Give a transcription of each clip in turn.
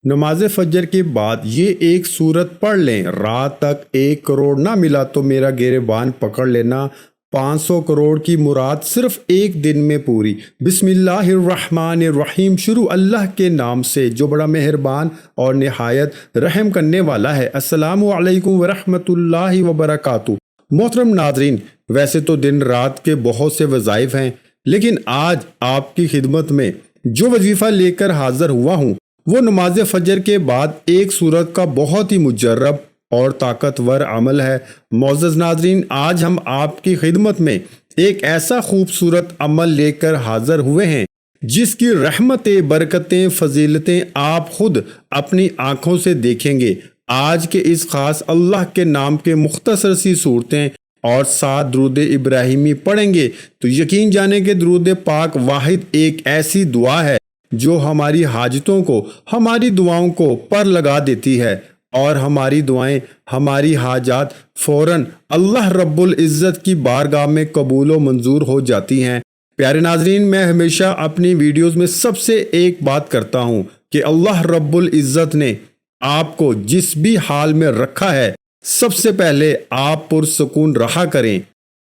نماز فجر کے بعد یہ ایک سورت پڑھ لیں، رات تک 1 کروڑ نہ ملا تو میرا گریبان پکڑ لینا، 500 کروڑ کی مراد صرف ایک دن میں پوری۔ بسم اللہ الرحمن الرحیم، شروع اللہ کے نام سے جو بڑا مہربان اور نہایت رحم کرنے والا ہے۔ السلام علیکم ورحمۃ اللہ وبرکاتہ۔ محترم ناظرین، ویسے تو دن رات کے بہت سے وظائف ہیں، لیکن آج آپ کی خدمت میں جو وظیفہ لے کر حاضر ہوا ہوں وہ نماز فجر کے بعد ایک سورت کا بہت ہی مجرب اور طاقتور عمل ہے۔ معزز ناظرین، آج ہم آپ کی خدمت میں ایک ایسا خوبصورت عمل لے کر حاضر ہوئے ہیں جس کی رحمتیں، برکتیں، فضیلتیں آپ خود اپنی آنکھوں سے دیکھیں گے۔ آج کے اس خاص اللہ کے نام کے مختصر سی صورتیں اور 7 درود ابراہیمی پڑھیں گے تو یقین جانیں کہ درود پاک واحد ایک ایسی دعا ہے جو ہماری حاجتوں کو، ہماری دعاؤں کو پر لگا دیتی ہے اور ہماری دعائیں، ہماری حاجات فوراً اللہ رب العزت کی بارگاہ میں قبول و منظور ہو جاتی ہیں۔ پیارے ناظرین، میں ہمیشہ اپنی ویڈیوز میں سب سے ایک بات کرتا ہوں کہ اللہ رب العزت نے آپ کو جس بھی حال میں رکھا ہے، سب سے پہلے آپ پرسکون رہا کریں،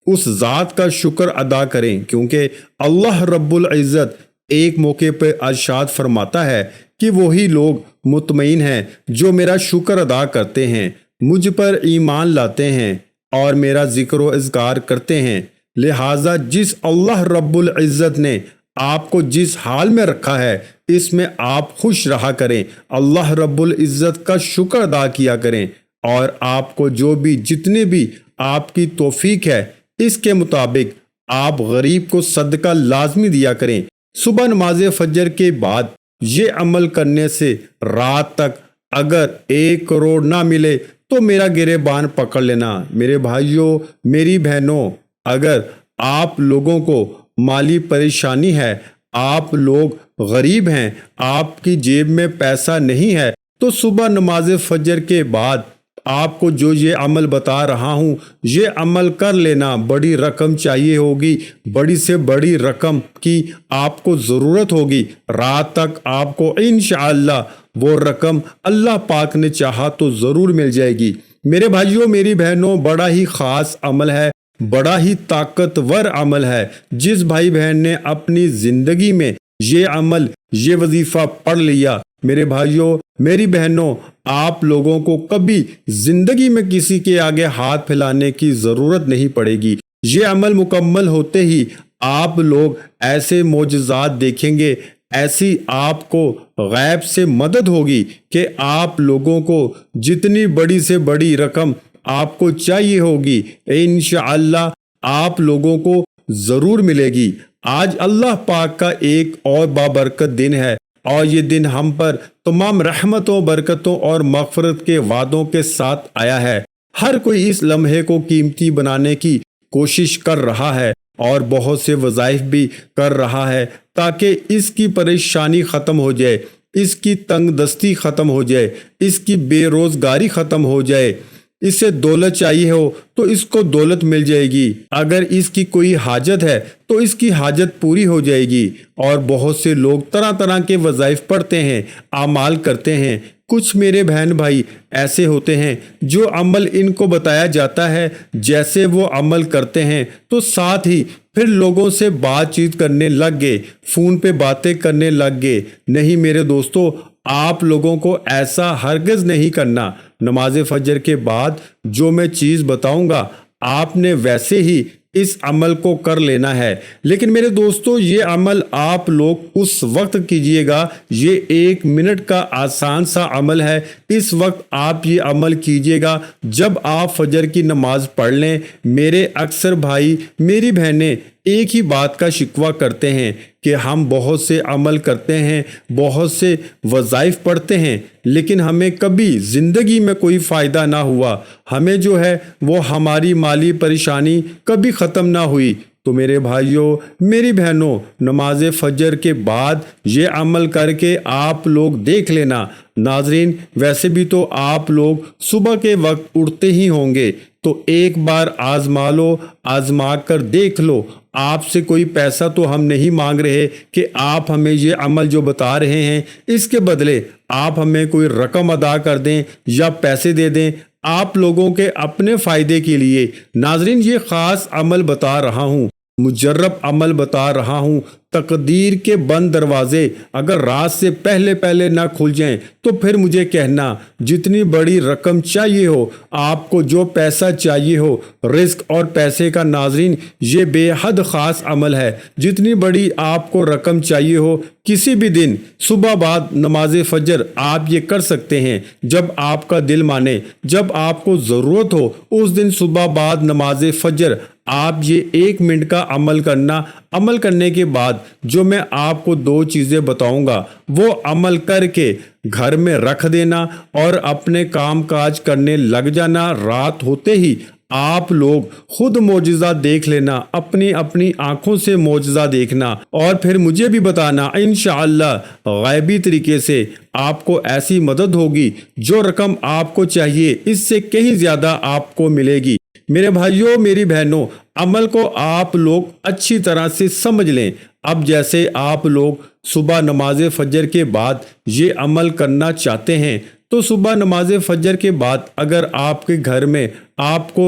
اس ذات کا شکر ادا کریں، کیونکہ اللہ رب العزت ایک موقع پہ ارشاد فرماتا ہے کہ وہی لوگ مطمئن ہیں جو میرا شکر ادا کرتے ہیں، مجھ پر ایمان لاتے ہیں اور میرا ذکر و اذکار کرتے ہیں۔ لہٰذا جس اللہ رب العزت نے آپ کو جس حال میں رکھا ہے اس میں آپ خوش رہا کریں، اللہ رب العزت کا شکر ادا کیا کریں، اور آپ کو جو بھی جتنے بھی آپ کی توفیق ہے اس کے مطابق آپ غریب کو صدقہ لازمی دیا کریں۔ صبح نماز فجر کے بعد یہ عمل کرنے سے رات تک اگر 1 کروڑ نہ ملے تو میرا گریبان پکڑ لینا۔ میرے بھائیوں، میری بہنوں، اگر آپ لوگوں کو مالی پریشانی ہے، آپ لوگ غریب ہیں، آپ کی جیب میں پیسہ نہیں ہے، تو صبح نماز فجر کے بعد آپ کو جو یہ عمل بتا رہا ہوں یہ عمل کر لینا۔ بڑی رقم چاہیے ہوگی، بڑی سے بڑی رقم کی آپ کو ضرورت ہوگی، رات تک آپ کو انشاءاللہ وہ رقم اللہ پاک نے چاہا تو ضرور مل جائے گی۔ میرے بھائیوں، میری بہنوں، بڑا ہی خاص عمل ہے، بڑا ہی طاقتور عمل ہے۔ جس بھائی بہن نے اپنی زندگی میں یہ عمل، یہ وظیفہ پڑھ لیا، میرے بھائیوں، میری بہنوں، آپ لوگوں کو کبھی زندگی میں کسی کے آگے ہاتھ پھیلانے کی ضرورت نہیں پڑے گی۔ یہ عمل مکمل ہوتے ہی آپ لوگ ایسے معجزات دیکھیں گے، ایسی آپ کو غیب سے مدد ہوگی کہ آپ لوگوں کو جتنی بڑی سے بڑی رقم آپ کو چاہیے ہوگی انشاءاللہ آپ لوگوں کو ضرور ملے گی۔ آج اللہ پاک کا ایک اور بابرکت دن ہے، اور یہ دن ہم پر تمام رحمتوں، برکتوں اور مغفرت کے وعدوں کے ساتھ آیا ہے۔ ہر کوئی اس لمحے کو قیمتی بنانے کی کوشش کر رہا ہے اور بہت سے وظائف بھی کر رہا ہے تاکہ اس کی پریشانی ختم ہو جائے، اس کی تنگ دستی ختم ہو جائے، اس کی بے روزگاری ختم ہو جائے۔ اسے دولت چاہیے ہو تو اس کو دولت مل جائے گی، اگر اس کی کوئی حاجت ہے تو اس کی حاجت پوری ہو جائے گی۔ اور بہت سے لوگ طرح طرح کے وظائف پڑھتے ہیں، اعمال کرتے ہیں۔ کچھ میرے بہن بھائی ایسے ہوتے ہیں جو عمل ان کو بتایا جاتا ہے جیسے وہ عمل کرتے ہیں تو ساتھ ہی پھر لوگوں سے بات چیت کرنے لگ گئے، فون پہ باتیں کرنے لگ گئے۔ نہیں میرے دوستو، آپ لوگوں کو ایسا ہرگز نہیں کرنا۔ نماز فجر کے بعد جو میں چیز بتاؤں گا آپ نے ویسے ہی اس عمل کو کر لینا ہے، لیکن میرے دوستو یہ عمل آپ لوگ اس وقت کیجئے گا، یہ 1 منٹ کا آسان سا عمل ہے۔ اس وقت آپ یہ عمل کیجئے گا جب آپ فجر کی نماز پڑھ لیں۔ میرے اکثر بھائی، میری بہنیں ایک ہی بات کا شکوہ کرتے ہیں کہ ہم بہت سے عمل کرتے ہیں، بہت سے وظائف پڑھتے ہیں، لیکن ہمیں کبھی زندگی میں کوئی فائدہ نہ ہوا، ہمیں جو ہے وہ ہماری مالی پریشانی کبھی ختم نہ ہوئی۔ تو میرے بھائیوں، میری بہنوں، نماز فجر کے بعد یہ عمل کر کے آپ لوگ دیکھ لینا۔ ناظرین، ویسے بھی تو آپ لوگ صبح کے وقت اٹھتے ہی ہوں گے، تو ایک بار آزما لو، آزما کر دیکھ لو، آپ سے کوئی پیسہ تو ہم نہیں مانگ رہے کہ آپ ہمیں یہ عمل جو بتا رہے ہیں اس کے بدلے آپ ہمیں کوئی رقم ادا کر دیں یا پیسے دے دیں آپ لوگوں کے اپنے فائدے کے لیے۔ ناظرین، یہ خاص عمل بتا رہا ہوں، مجرب عمل بتا رہا ہوں۔ تقدیر کے بند دروازے اگر رات سے پہلے نہ کھل جائیں تو پھر مجھے کہنا، جتنی بڑی رقم چاہیے ہو، آپ کو جو پیسہ چاہیے ہو، رزق اور پیسے کا ناظرین یہ بے حد خاص عمل ہے۔ جتنی بڑی آپ کو رقم چاہیے ہو، کسی بھی دن صبح بعد نماز فجر آپ یہ کر سکتے ہیں، جب آپ کا دل مانے، جب آپ کو ضرورت ہو اس دن صبح بعد نماز فجر آپ یہ 1 منٹ کا عمل کرنا۔ عمل کرنے کے بعد جو میں آپ کو 2 چیزیں بتاؤں گا وہ عمل کر کے گھر میں رکھ دینا اور اپنے کام کاج کرنے لگ جانا۔ رات ہوتے ہی آپ لوگ خود معجزہ دیکھ لینا، اپنی آنکھوں سے معجزہ دیکھنا اور پھر مجھے بھی بتانا۔ انشاءاللہ غیبی طریقے سے آپ کو ایسی مدد ہوگی، جو رقم آپ کو چاہیے اس سے کہیں زیادہ آپ کو ملے گی۔ میرے بھائیوں، میری بہنوں، عمل کو آپ لوگ اچھی طرح سے سمجھ لیں۔ اب جیسے آپ لوگ صبح نماز فجر کے بعد یہ عمل کرنا چاہتے ہیں تو صبح نماز فجر کے بعد اگر آپ کے گھر میں آپ کو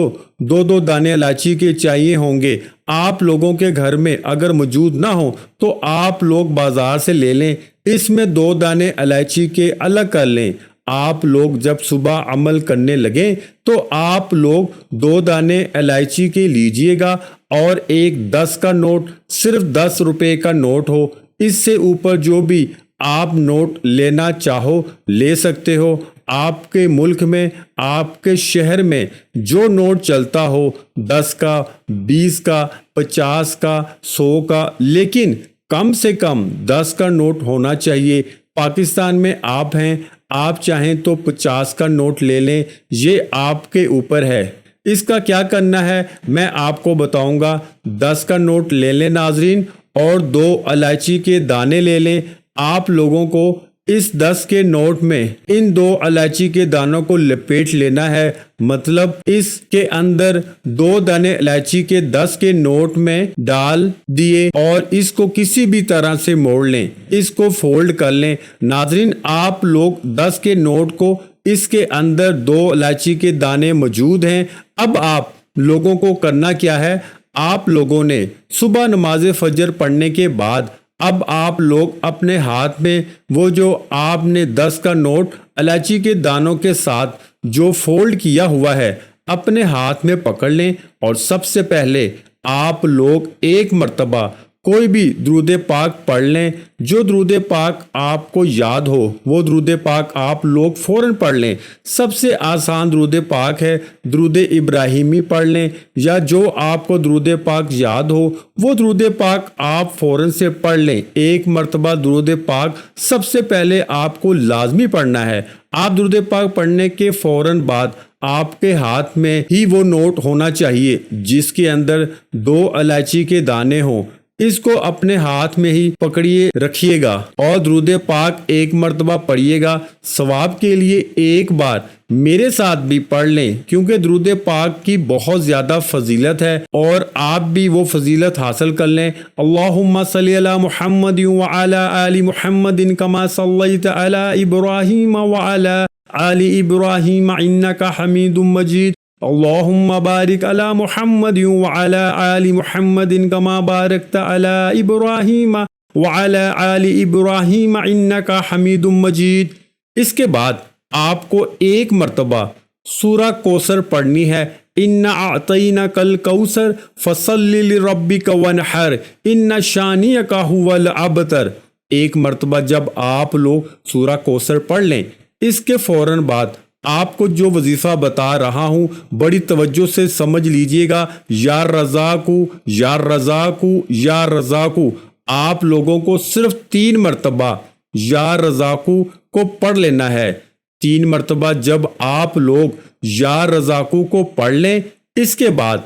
2 دانے الائچی کے چاہیے ہوں گے، آپ لوگوں کے گھر میں اگر موجود نہ ہوں تو آپ لوگ بازار سے لے لیں، اس میں 2 دانے الائچی کے الگ کر لیں۔ آپ لوگ جب صبح عمل کرنے لگیں تو آپ لوگ 2 دانے الائچی کے لیجئے گا اور ایک 10 کا نوٹ، صرف 10 روپے کا نوٹ ہو، اس سے اوپر جو بھی آپ نوٹ لینا چاہو لے سکتے ہو۔ آپ کے ملک میں، آپ کے شہر میں جو نوٹ چلتا ہو، 10 کا، 20 کا، 50 کا، 100 کا، لیکن کم سے کم 10 کا نوٹ ہونا چاہیے۔ پاکستان میں آپ ہیں، آپ چاہیں تو 50 کا نوٹ لے لیں، یہ آپ کے اوپر ہے۔ اس کا کیا کرنا ہے میں آپ کو بتاؤں گا۔ 10 کا نوٹ لے لیں ناظرین اور 2 الائچی کے دانے لے لیں۔ آپ لوگوں کو اس 10 کے نوٹ میں ان 2 الائچی کے دانوں کو لپیٹ لینا ہے، مطلب اس کے اندر 2 دانے الائچی کے 10 کے نوٹ میں ڈال دیے اور اس کو کسی بھی طرح سے موڑ لیں، اس کو فولڈ کر لیں۔ ناظرین، آپ لوگ 10 کے نوٹ کو اس کے اندر 2 الائچی کے دانے موجود ہیں۔ اب آپ لوگوں کو کرنا کیا ہے، آپ لوگوں نے صبح نماز فجر پڑھنے کے بعد اب آپ لوگ اپنے ہاتھ میں وہ جو آپ نے 10 کا نوٹ الائچی کے دانوں کے ساتھ جو فولڈ کیا ہوا ہے اپنے ہاتھ میں پکڑ لیں اور سب سے پہلے آپ لوگ 1 مرتبہ کوئی بھی درود پاک پڑھ لیں۔ جو درود پاک آپ کو یاد ہو وہ درود پاک آپ لوگ فوراً پڑھ لیں۔ سب سے آسان درود پاک ہے درود ابراہیمی پڑھ لیں، یا جو آپ کو درود پاک یاد ہو وہ درود پاک آپ فوراً سے پڑھ لیں۔ 1 مرتبہ درود پاک سب سے پہلے آپ کو لازمی پڑھنا ہے۔ آپ درود پاک پڑھنے کے فوراً بعد آپ کے ہاتھ میں ہی وہ نوٹ ہونا چاہیے جس کے اندر 2 الائچی کے دانے ہوں، اس کو اپنے ہاتھ میں ہی پکڑیے رکھیے گا اور درود پاک 1 مرتبہ پڑھیے گا۔ ثواب کے لیے ایک بار میرے ساتھ بھی پڑھ لیں، کیونکہ درود پاک کی بہت زیادہ فضیلت ہے اور آپ بھی وہ فضیلت حاصل کر لیں۔ اللہم صلی علی محمد وعلی آل محمد کما صلیت علی ابراہیم وعلی آل ابراہیم انک حمید مجید۔ اللہم بارک علی محمد وعلی آل محمد کما بارکت علی ابراہیم وعلی آل ابراہیم انک حمید مجید۔ اس کے بعد آپ کو 1 مرتبہ سورہ کوثر پڑھنی ہے۔ اِنَّا أَعْطَيْنَاكَ الْكَوْثَرَ فَصَلِّ لِرَبِّكَ وَانْحَرْ إِنَّ شَانِئَكَ هُوَ الْأَبْتَرُ۔ 1 مرتبہ جب آپ لوگ سورہ کوثر پڑھ لیں، اس کے فوراً بعد آپ کو جو وظیفہ بتا رہا ہوں بڑی توجہ سے سمجھ لیجئے گا۔ یا رزاقو یا رزاقو یا رزاقو، آپ لوگوں کو صرف 3 مرتبہ یا رزاقو کو پڑھ لینا ہے۔ 3 مرتبہ جب آپ لوگ یا رزاقو کو پڑھ لیں، اس کے بعد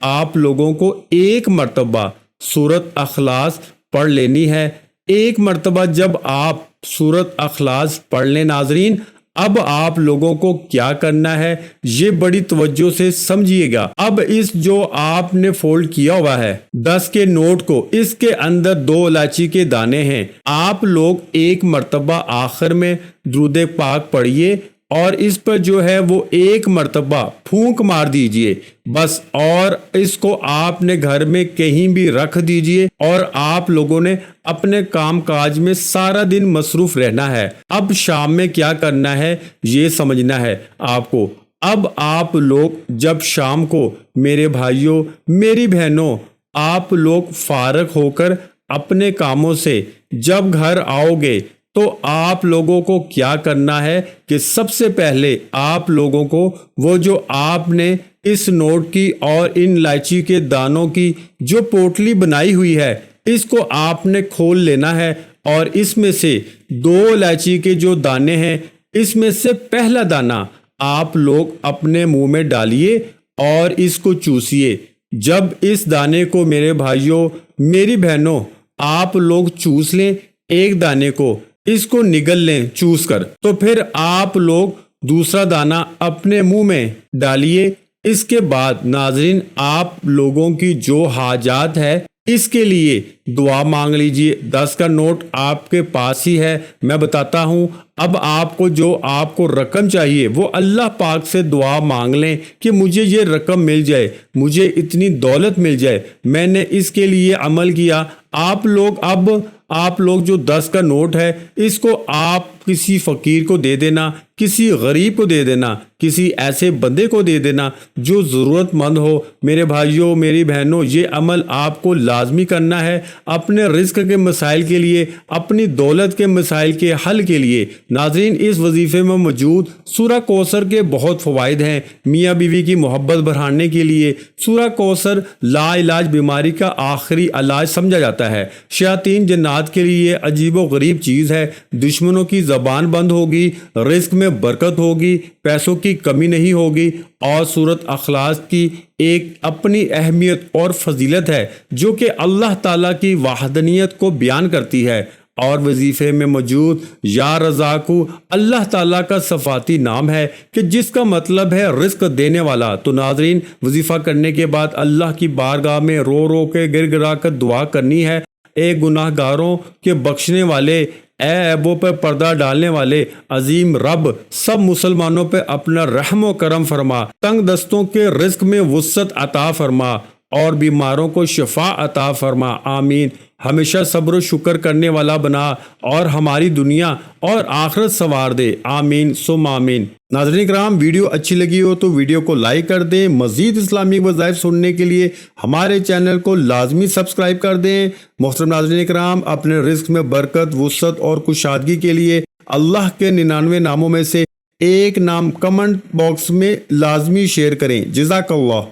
آپ لوگوں کو 1 مرتبہ سورۃ اخلاص پڑھ لینی ہے۔ 1 مرتبہ جب آپ سورۃ اخلاص پڑھ لیں ناظرین، اب آپ لوگوں کو کیا کرنا ہے یہ بڑی توجہ سے سمجھیے گا۔ اب اس جو آپ نے فولڈ کیا ہوا ہے 10 کے نوٹ کو، اس کے اندر 2 الائچی کے دانے ہیں۔ آپ لوگ ایک مرتبہ آخر میں درود پاک پڑھیے اور اس پر جو ہے وہ ایک مرتبہ پھونک مار دیجئے بس، اور اس کو آپ نے گھر میں کہیں بھی رکھ دیجئے اور آپ لوگوں نے اپنے کام کاج میں سارا دن مصروف رہنا ہے۔ اب شام میں کیا کرنا ہے یہ سمجھنا ہے آپ کو۔ اب آپ لوگ جب شام کو میرے بھائیوں میری بہنوں آپ لوگ فارغ ہو کر اپنے کاموں سے جب گھر آؤ گے تو آپ لوگوں کو کیا کرنا ہے کہ سب سے پہلے آپ لوگوں کو وہ جو آپ نے اس نوٹ کی اور ان الائچی کے دانوں کی جو پوٹلی بنائی ہوئی ہے اس کو آپ نے کھول لینا ہے، اور اس میں سے 2 الائچی کے جو دانے ہیں اس میں سے پہلا دانہ آپ لوگ اپنے منہ میں ڈالیے اور اس کو چوسیے۔ جب اس دانے کو میرے بھائیوں میری بہنوں آپ لوگ چوس لیں ایک دانے کو، اس کو نگل لیں چوس کر، تو پھر آپ لوگ دوسرا دانہ اپنے منہ میں ڈالیے۔ اس کے بعد ناظرین آپ لوگوں کی جو حاجات ہے اس کے لیے دعا مانگ لیجئے۔ 10 کا نوٹ آپ کے پاس ہی ہے، میں بتاتا ہوں۔ اب آپ کو جو آپ کو رقم چاہیے وہ اللہ پاک سے دعا مانگ لیں کہ مجھے یہ رقم مل جائے، مجھے اتنی دولت مل جائے، میں نے اس کے لیے عمل کیا۔ آپ لوگ جو 10 کا نوٹ ہے اس کو آپ کسی فقیر کو دے دینا، کسی غریب کو دے دینا، کسی ایسے بندے کو دے دینا جو ضرورت مند ہو۔ میرے بھائیوں میری بہنوں یہ عمل آپ کو لازمی کرنا ہے اپنے رزق کے مسائل کے لیے، اپنی دولت کے مسائل کے حل کے لیے۔ ناظرین اس وظیفے میں موجود سورہ کوثر کے بہت فوائد ہیں میاں بیوی کی محبت بڑھانے کے لیے۔ سورہ کوثر لا علاج بیماری کا آخری علاج سمجھا جاتا ہے، شیاطین جنات کے لیے عجیب و غریب چیز ہے، دشمنوں کی زبان بند ہوگی، رزق میں برکت ہوگی، پیسوں کی کمی نہیں ہوگی، اور سورۃ اخلاص کی ایک اپنی اہمیت اور فضیلت ہے جو کہ اللہ تعالیٰ کی وحدانیت کو بیان کرتی ہے۔ اور وظیفے میں موجود یا رزاقو اللہ تعالیٰ کا صفاتی نام ہے کہ جس کا مطلب ہے رزق دینے والا۔ تو ناظرین وظیفہ کرنے کے بعد اللہ کی بارگاہ میں رو رو کے گر گرا کر دعا کرنی ہے، اے گناہ گاروں کے بخشنے والے، اے عیبوں پر پردہ ڈالنے والے عظیم رب، سب مسلمانوں پہ اپنا رحم و کرم فرما، تنگ دستوں کے رزق میں وسعت عطا فرما اور بیماروں کو شفا عطا فرما، آمین۔ ہمیشہ صبر و شکر کرنے والا بنا اور ہماری دنیا اور آخرت سنوار دے، آمین ثم آمین۔ ناظرین کرام ویڈیو اچھی لگی ہو تو ویڈیو کو لائک کر دیں، مزید اسلامی وظائف سننے کے لیے ہمارے چینل کو لازمی سبسکرائب کر دیں۔ محترم ناظرین کرام اپنے رزق میں برکت، وسعت اور کشادگی کے لیے اللہ کے 99 ناموں میں سے ایک نام کمنٹ باکس میں لازمی شیئر کریں۔ جزاک اللہ۔